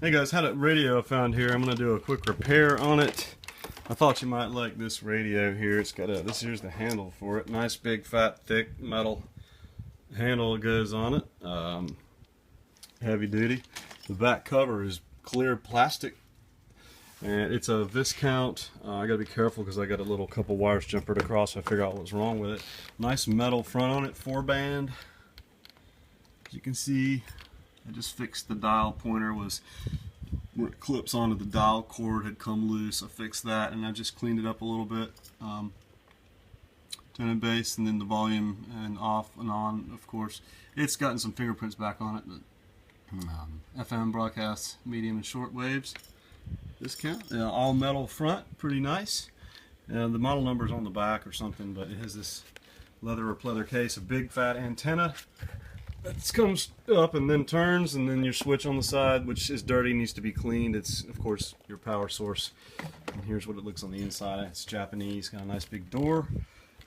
Hey guys, had a radio I found here. I'm going to do a quick repair on it. I thought you might like this radio here. It's got a, this here's the handle for it. Nice big fat thick metal handle goes on it. Heavy duty. The back cover is clear plastic. And it's a Viscount. I gotta be careful because I got a little couple wires jumpered across. So I figure out what's wrong with it. Nice metal front on it, 4-band. As you can see, I just fixed the dial pointer, was where it clips onto the dial cord had come loose. I fixed that and I just cleaned it up a little bit. Tone and bass, and then the volume and off and on, of course. It's gotten some fingerprints back on it, but FM broadcasts, medium and short waves. Viscount, all metal front, pretty nice. The model number's on the back or something, but it has this leather or pleather case, a big fat antenna that comes up and then turns, and then your switch on the side, which is dirty, needs to be cleaned. It's of course your power source. And here's what it looks on the inside. It's Japanese, got a nice big door.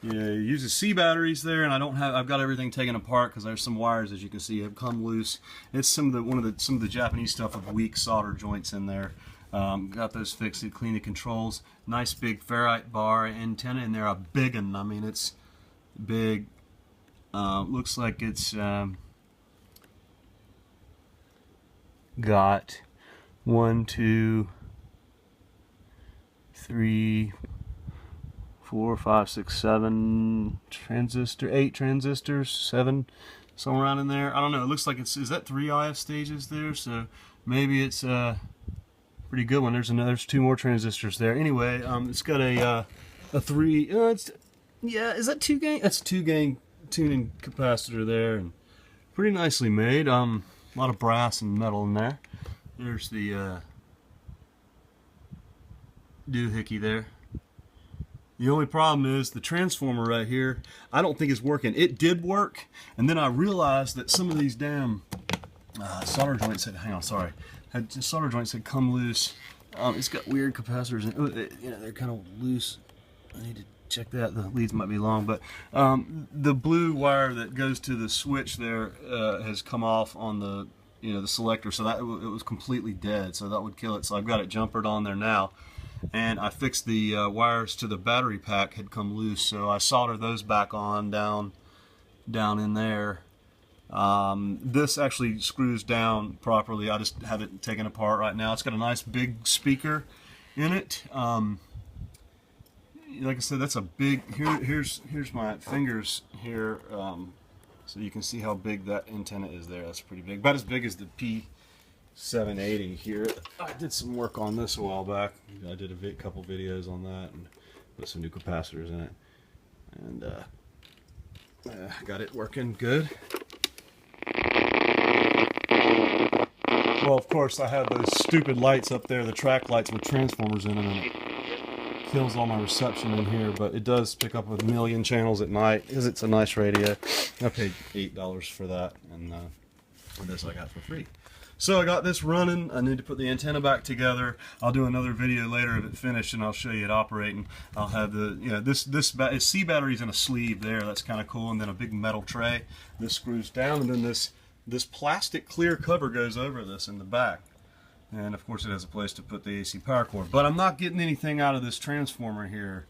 Yeah, it uses C batteries there, and I've got everything taken apart because there's some wires, as you can see, have come loose. It's some of the Japanese stuff with weak solder joints in there. Got those fixed, clean the controls. Nice big ferrite bar antenna in there, a big one. I mean, it's big. Looks like it's got 1, 2, 3, 4, 5, 6, 7 8 transistors, 7, somewhere around in there. I don't know. It looks like is that 3 IF stages there? So maybe it's pretty good one. There's 2 more transistors there. Anyway, it's got a 3. Is that 2 gain? That's 2 gain tuning capacitor there, and pretty nicely made. A lot of brass and metal in there. There's the doohickey there. The only problem is the transformer right here, I don't think is working. It did work, and then I realized that some of these damn solder joints solder joints had come loose. It's got weird capacitors in it. You know, they're kind of loose. I need to check that. The leads might be long, but the blue wire that goes to the switch there has come off on the the selector, so that it was completely dead. So that would kill it. So I've got it jumpered on there now, and I fixed the wires to the battery pack had come loose. So I soldered those back on down in there. This actually screws down properly. I just have it taken apart right now. It's got a nice big speaker in it. Like I said, that's a big. Here's my fingers here, so you can see how big that antenna is there. That's pretty big, about as big as the P780 here. I did some work on this a while back. I did a couple videos on that and put some new capacitors in it, and got it working good. Well, of course, I have those stupid lights up there, the track lights with transformers in them, and it kills all my reception in here, but it does pick up a million channels at night because it's a nice radio. I paid $8 for that, and this I got for free. So I got this running. I need to put the antenna back together. I'll do another video later of it finished, and I'll show you it operating. I'll have the this C battery's in a sleeve there. That's kind of cool, and then a big metal tray. This screws down, and then this plastic clear cover goes over this in the back. And of course it has a place to put the AC power cord. But I'm not getting anything out of this transformer here.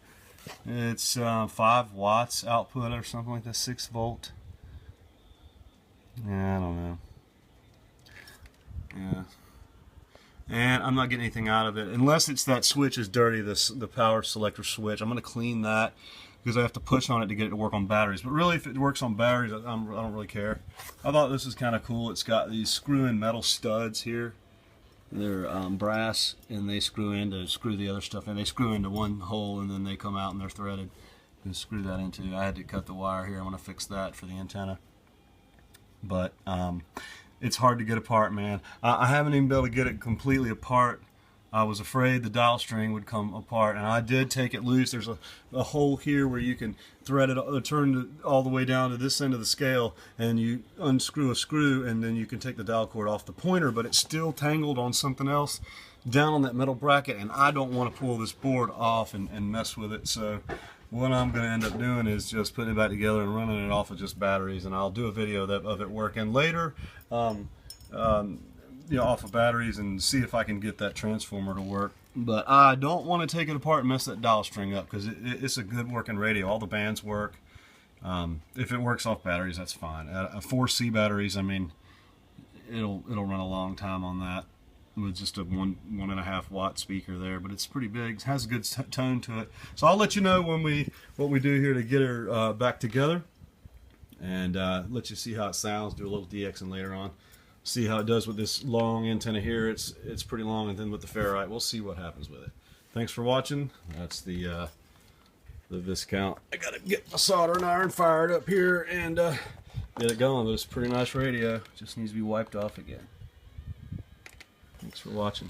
It's 5 watts output or something like that, 6 volt. Yeah, I don't know. Yeah. And I'm not getting anything out of it. Unless it's that switch is dirty, the power selector switch. I'm going to clean that because I have to push on it to get it to work on batteries. But really, if it works on batteries, I don't really care. I thought this was kind of cool. It's got these screw-in metal studs here. They're brass, and they screw the other stuff in. They screw into one hole, and then they come out and they're threaded. And screw that into. I had to cut the wire here. I'm going to fix that for the antenna. But it's hard to get apart, man. I haven't even been able to get it completely apart. I was afraid the dial string would come apart, and I did take it loose. There's a hole here where you can thread it, turn it all the way down to this end of the scale, and you unscrew a screw, and then you can take the dial cord off the pointer, but it's still tangled on something else down on that metal bracket, and I don't want to pull this board off and mess with it. So what I'm going to end up doing is just putting it back together and running it off of just batteries, and I'll do a video of it working later. off of batteries and see if I can get that transformer to work. But I don't want to take it apart and mess that dial string up, because it's a good working radio. All the bands work. If it works off batteries, that's fine. 4C batteries, I mean, it'll run a long time on that with just a 1.5 watt speaker there. But it's pretty big. It has a good tone to it. So I'll let you know when what we do here to get her back together, and let you see how it sounds. Do a little DXing later on. See how it does with this long antenna here. It's pretty long, and then with the ferrite, we'll see what happens with it. Thanks for watching. That's the Viscount. I gotta get my soldering iron fired up here and get it going. But it's a pretty nice radio. Just needs to be wiped off again. Thanks for watching.